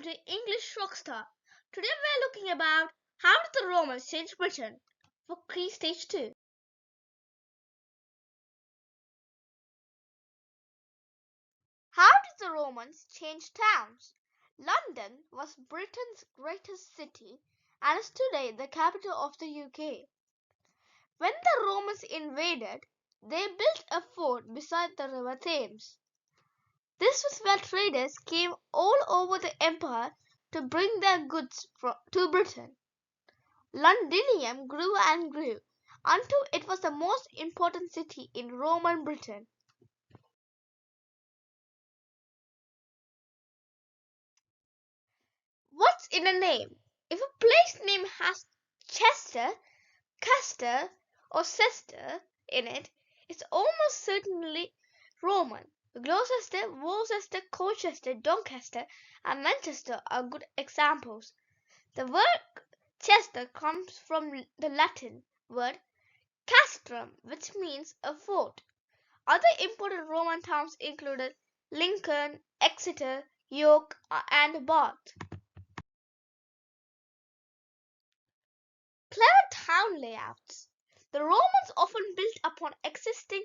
to English Rockstar. Today we're looking about how did the Romans change Britain for Stage 2. How did the Romans change towns? London was Britain's greatest city and is today the capital of the UK. When the Romans invaded, they built a fort beside the River Thames. This was where traders came all over the empire to bring their goods to Britain. Londinium grew and grew until it was the most important city in Roman Britain. What's in a name? If a place name has Chester, Castor, or Cester in it, it's almost certainly Roman. Gloucester, Worcester, Colchester, Doncaster, and Manchester are good examples. The word Chester comes from the Latin word castrum, which means a fort. Other important Roman towns included Lincoln, Exeter, York, and Bath. Clever town layouts. The Romans often built upon existing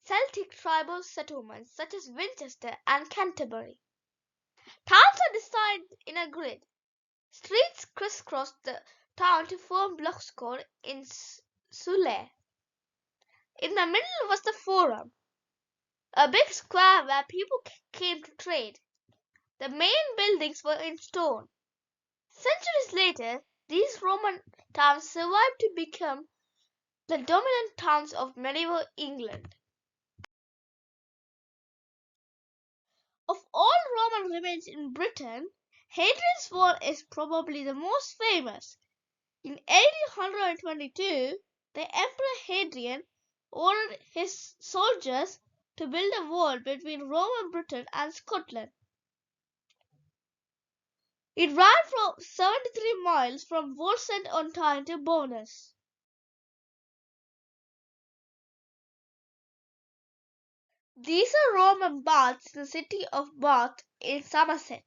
Celtic tribal settlements such as Winchester and Canterbury. Towns are decided in a grid. Streets crisscross the town to form blocks called insulae. In the middle was the Forum, a big square where people came to trade. The main buildings were in stone. Centuries later, these Roman towns survived to become the dominant towns of medieval England. Of all Roman remains in Britain, Hadrian's Wall is probably the most famous. In AD 122, the Emperor Hadrian ordered his soldiers to build a wall between Roman Britain and Scotland. It ran for 73 miles from Wallsend-on-Tyne to Bowness. These are Roman baths in the city of Bath in Somerset.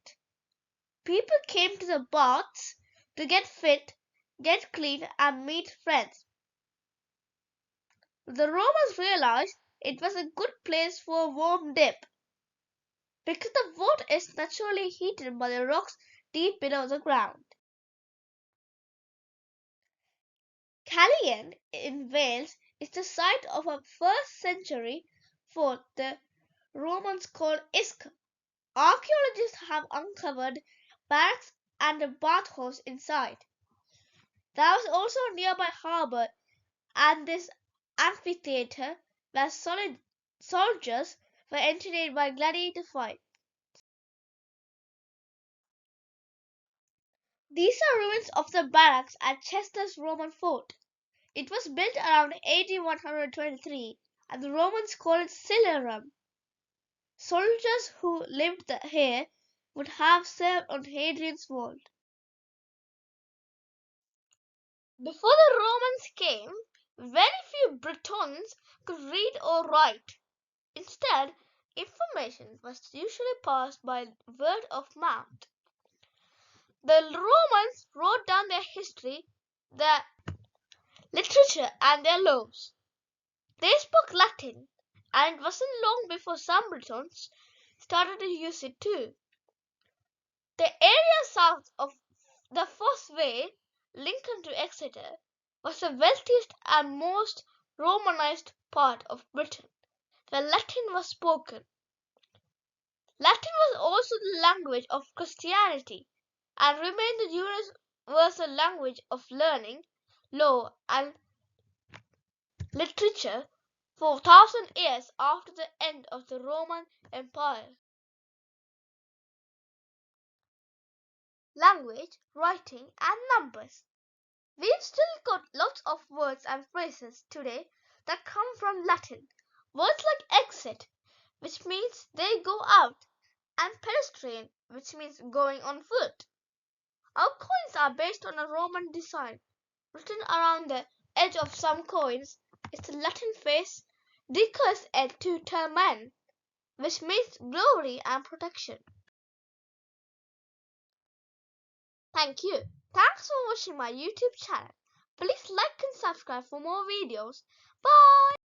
People came to the baths to get fit, get clean, and meet friends. The Romans realized it was a good place for a warm dip because the water is naturally heated by the rocks deep below the ground. Caerleon in Wales is the site of a 1st century fort the Romans called Isca. Archaeologists have uncovered barracks and a bathhouse inside. There was also a nearby harbour and this amphitheatre where soldiers were entertained by gladiator fights. These are ruins of the barracks at Chester's Roman fort. It was built around AD 123 and the Romans called it Cilirum. Soldiers who lived here would have served on Hadrian's Wall. Before the Romans came, very few Britons could read or write. Instead, information was usually passed by word of mouth. The Romans wrote down their history, their literature, and their laws. They spoke Latin, and it wasn't long before some Britons started to use it too. The area south of the Fosse Way, Lincoln to Exeter, was the wealthiest and most Romanized part of Britain, where Latin was spoken. Latin was also the language of Christianity and remained the universal language of learning, law, and literature for 1,000 years after the end of the Roman Empire. Language, writing, and numbers. We've still got lots of words and phrases today that come from Latin. Words like exit, which means they go out, and pedestrian, which means going on foot. Our coins are based on a Roman design. Written around the edge of some coins is the Latin phrase "Decus et tu termen," which means glory and protection. Thank you. Thanks for watching my YouTube channel. Please like and subscribe for more videos. Bye.